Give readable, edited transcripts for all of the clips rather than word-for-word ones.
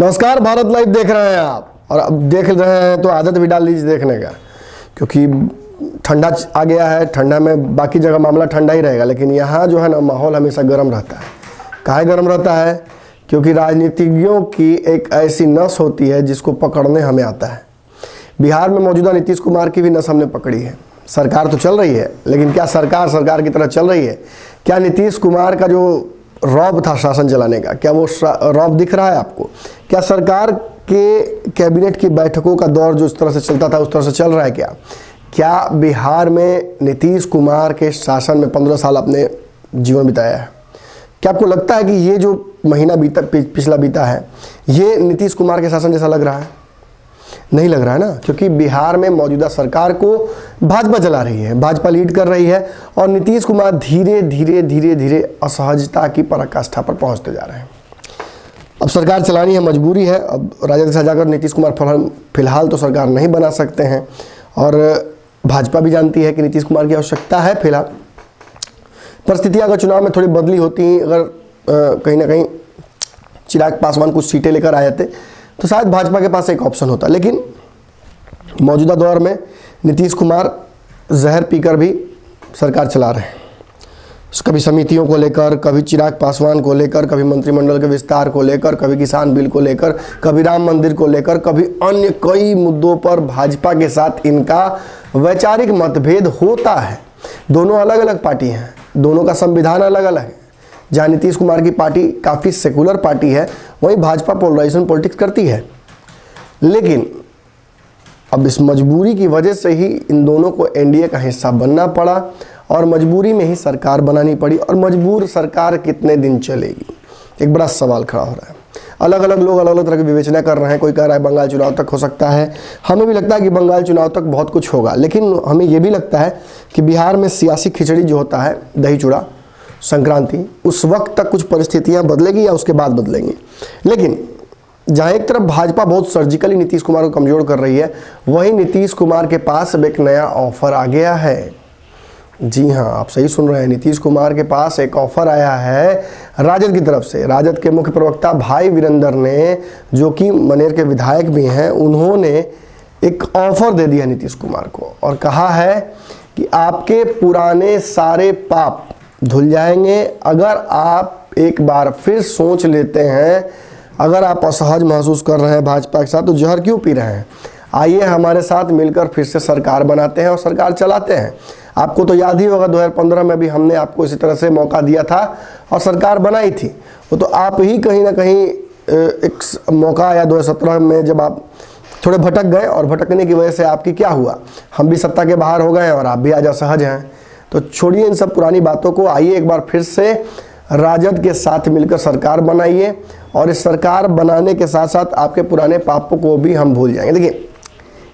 नमस्कार, भारत लाइव देख रहे हैं आप। और अब देख रहे हैं तो आदत भी डाल लीजिए देखने का, क्योंकि ठंडा आ गया है। ठंडा में बाकी जगह मामला ठंडा ही रहेगा, लेकिन यहाँ जो है ना माहौल हमेशा गर्म रहता है। काहे गर्म रहता है? क्योंकि राजनीतिज्ञों की एक ऐसी नस होती है जिसको पकड़ने हमें आता है। बिहार में मौजूदा नीतीश कुमार की भी नस हमने पकड़ी है। सरकार तो चल रही है, लेकिन क्या सरकार की तरह चल रही है? क्या नीतीश कुमार का जो रौब था शासन चलाने का, क्या वो रौब दिख रहा है आपको? क्या सरकार के कैबिनेट की बैठकों का दौर जो इस तरह से चलता था उस तरह से चल रहा है? क्या बिहार में नीतीश कुमार के शासन में 15 साल आपने जीवन बिताया है? क्या आपको लगता है कि ये जो महीना पिछला बीता है ये नीतीश कुमार के शासन जैसा लग रहा है? नहीं लग रहा है ना, क्योंकि बिहार में मौजूदा सरकार को भाजपा चला रही है, भाजपा लीड कर रही है और नीतीश कुमार धीरे धीरे असहजता की पराकाष्ठा पर पहुंचते जा रहे हैं। अब सरकार चलानी है, मजबूरी है। अब राजद के साथ जाकर नीतीश कुमार फिलहाल तो सरकार नहीं बना सकते हैं और भाजपा भी जानती है कि नीतीश कुमार की आवश्यकता है। फिलहाल परिस्थितियाँ अगर चुनाव में थोड़ी बदली होती, अगर कहीं ना कहीं चिराग पासवान कुछ सीटें लेकर आ जाते तो शायद भाजपा के पास एक ऑप्शन होता, लेकिन मौजूदा दौर में नीतीश कुमार जहर पीकर भी सरकार चला रहे हैं। कभी समितियों को लेकर, कभी चिराग पासवान को लेकर, कभी मंत्रिमंडल के विस्तार को लेकर, कभी किसान बिल को लेकर, कभी राम मंदिर को लेकर, कभी अन्य कई मुद्दों पर भाजपा के साथ इनका वैचारिक मतभेद होता है। दोनों अलग अलग पार्टी हैं, दोनों का संविधान अलग अलग है। जहाँ नीतीश कुमार की पार्टी काफ़ी सेकुलर पार्टी है, वहीं भाजपा पोलराइजेशन पॉलिटिक्स करती है। लेकिन अब इस मजबूरी की वजह से ही इन दोनों को एनडीए का हिस्सा बनना पड़ा और मजबूरी में ही सरकार बनानी पड़ी। और मजबूर सरकार कितने दिन चलेगी, एक बड़ा सवाल खड़ा हो रहा है। अलग अलग लोग अलग अलग तरह की विवेचना कर रहे हैं। कोई कह रहा है बंगाल चुनाव तक हो सकता है, हमें भी लगता है कि बंगाल चुनाव तक बहुत कुछ होगा, लेकिन हमें ये भी लगता है कि बिहार में सियासी खिचड़ी जो होता है, दही चूड़ा, संक्रांति, उस वक्त तक कुछ परिस्थितियां बदलेगी या उसके बाद बदलेंगी। लेकिन जहाँ एक तरफ भाजपा बहुत सर्जिकली नीतीश कुमार को कमज़ोर कर रही है, वहीं नीतीश कुमार के पास अब एक नया ऑफर आ गया है। जी हाँ, आप सही सुन रहे हैं, नीतीश कुमार के पास एक ऑफर आया है राजद की तरफ से। राजद के मुख्य प्रवक्ता भाई वीरेंद्र ने, जो कि मनेर के विधायक भी हैं, उन्होंने एक ऑफर दे दिया नीतीश कुमार को और कहा है कि आपके पुराने सारे पाप धुल जाएंगे अगर आप एक बार फिर सोच लेते हैं। अगर आप असहज महसूस कर रहे हैं भाजपा के साथ, तो जहर क्यों पी रहे हैं? आइए हमारे साथ मिलकर फिर से सरकार बनाते हैं और सरकार चलाते हैं। आपको तो याद ही होगा 2015 में भी हमने आपको इसी तरह से मौका दिया था और सरकार बनाई थी। वो तो आप ही कहीं ना कहीं एक मौका आया 2017 में, जब आप थोड़े भटक गए और भटकने की वजह से आपकी क्या हुआ, हम भी सत्ता के बाहर हो गए और आप भी आज असहज हैं। तो छोड़िए इन सब पुरानी बातों को, आइए एक बार फिर से राजद के साथ मिलकर सरकार बनाइए और इस सरकार बनाने के साथ साथ आपके पुराने पापों को भी हम भूल जाएंगे। देखिए,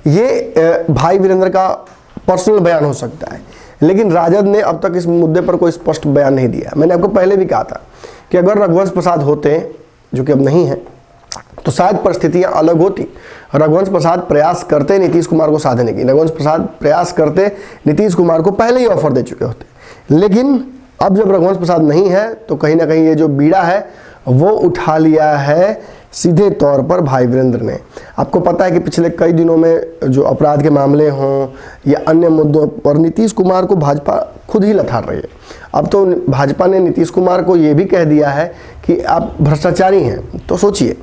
ये भाई वीरेंद्र का पर्सनल बयान हो सकता है, लेकिन राजद ने अब तक इस मुद्दे पर कोई स्पष्ट बयान नहीं दिया। मैंने आपको पहले भी कहा था कि अगर रघुवंश प्रसाद होते, जो कि अब नहीं है, तो शायद परिस्थितियां अलग होती। रघुवंश प्रसाद प्रयास करते नीतीश कुमार को साधने की, रघुवंश प्रसाद प्रयास करते नीतीश कुमार को पहले ही ऑफर दे चुके होते। लेकिन अब जब रघुवंश प्रसाद नहीं है तो कहीं ना कहीं ये जो बीड़ा है वो उठा लिया है सीधे तौर पर भाई वीरेंद्र ने। आपको पता है कि पिछले कई दिनों में जो अपराध के मामले हों या अन्य मुद्दों पर नीतीश कुमार को भाजपा खुद ही लथाड़ रही है। अब तो भाजपा ने नीतीश कुमार को ये भी कह दिया है कि आप भ्रष्टाचारी हैं। तो सोचिए,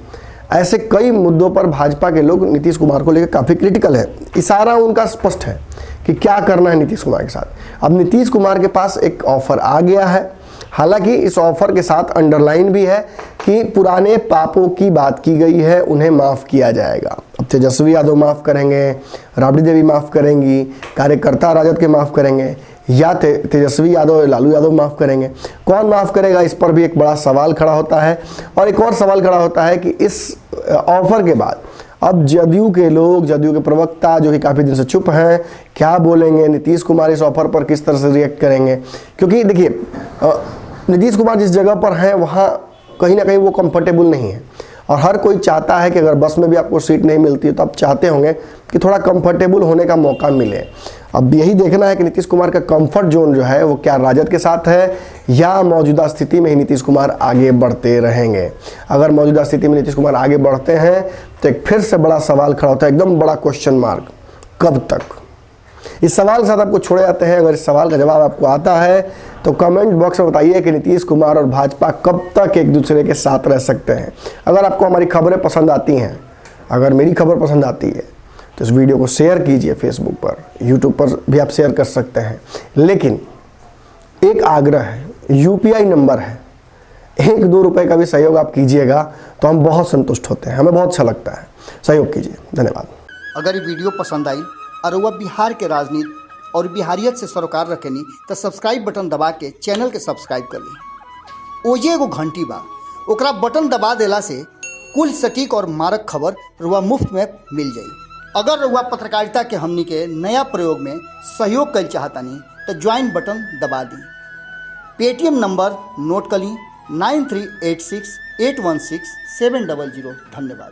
ऐसे कई मुद्दों पर भाजपा के लोग नीतीश कुमार को लेकर काफ़ी क्रिटिकल है। इशारा उनका स्पष्ट है कि क्या करना है नीतीश कुमार के साथ। अब नीतीश कुमार के पास एक ऑफर आ गया है, हालांकि इस ऑफर के साथ अंडरलाइन भी है कि पुराने पापों की बात की गई है, उन्हें माफ़ किया जाएगा। अब तेजस्वी यादव माफ़ करेंगे, राबड़ी देवी माफ़ करेंगी, कार्यकर्ता राजद के माफ़ करेंगे, या तेजस्वी यादव लालू यादव माफ़ करेंगे। कौन माफ़ करेगा, इस पर भी एक बड़ा सवाल खड़ा होता है। और एक और सवाल खड़ा होता है कि इस ऑफर के बाद अब जदयू के लोग, जदयू के प्रवक्ता जो कि काफ़ी दिन से चुप हैं, क्या बोलेंगे? नीतीश कुमार इस ऑफर पर किस तरह से रिएक्ट करेंगे? क्योंकि देखिए, नीतीश कुमार जिस जगह पर हैं वहाँ कहीं ना कहीं वो कंफर्टेबल नहीं है और हर कोई चाहता है कि अगर बस में भी आपको सीट नहीं मिलती है तो आप चाहते होंगे कि थोड़ा कंफर्टेबल होने का मौका मिले। अब यही देखना है कि नीतीश कुमार का कंफर्ट जोन जो है वो क्या राजद के साथ है या मौजूदा स्थिति में ही नीतीश कुमार आगे बढ़ते रहेंगे। अगर मौजूदा स्थिति में नीतीश कुमार आगे बढ़ते हैं तो एक फिर से बड़ा सवाल खड़ा होता है, एकदम बड़ा क्वेश्चन मार्क, कब तक। इस सवाल के साथ आपको छोड़े जाते हैं। अगर इस सवाल का जवाब आपको आता है तो कमेंट बॉक्स में बताइए कि नीतीश कुमार और भाजपा कब तक एक दूसरे के साथ रह सकते हैं। अगर आपको हमारी खबरें पसंद आती हैं, अगर मेरी खबर पसंद आती है तो इस वीडियो को शेयर कीजिए। फेसबुक पर, यूट्यूब पर भी आप शेयर कर सकते हैं। लेकिन एक आग्रह है, UPI नंबर है, 1-2 रुपये का भी सहयोग आप कीजिएगा तो हम बहुत संतुष्ट होते हैं, हमें बहुत अच्छा लगता है। सहयोग कीजिए, धन्यवाद। अगर ये वीडियो पसंद आई और वह बिहार के राजनीति और बिहारियत से सरोकार रखेनी तो सब्सक्राइब बटन दबा के चैनल के सब्सक्राइब कर ली। ओजे एगो घंटी बा, ओकरा बटन दबा देला से कुल सटीक और मारक खबर रुआ मुफ्त में मिल जाई। अगर रुआ पत्रकारिता के हमनी के नया प्रयोग में सहयोग कर चाहतानी तो ज्वाइन बटन दबा दी। पेटीएम नंबर नोट कर ली 9386816700। धन्यवाद।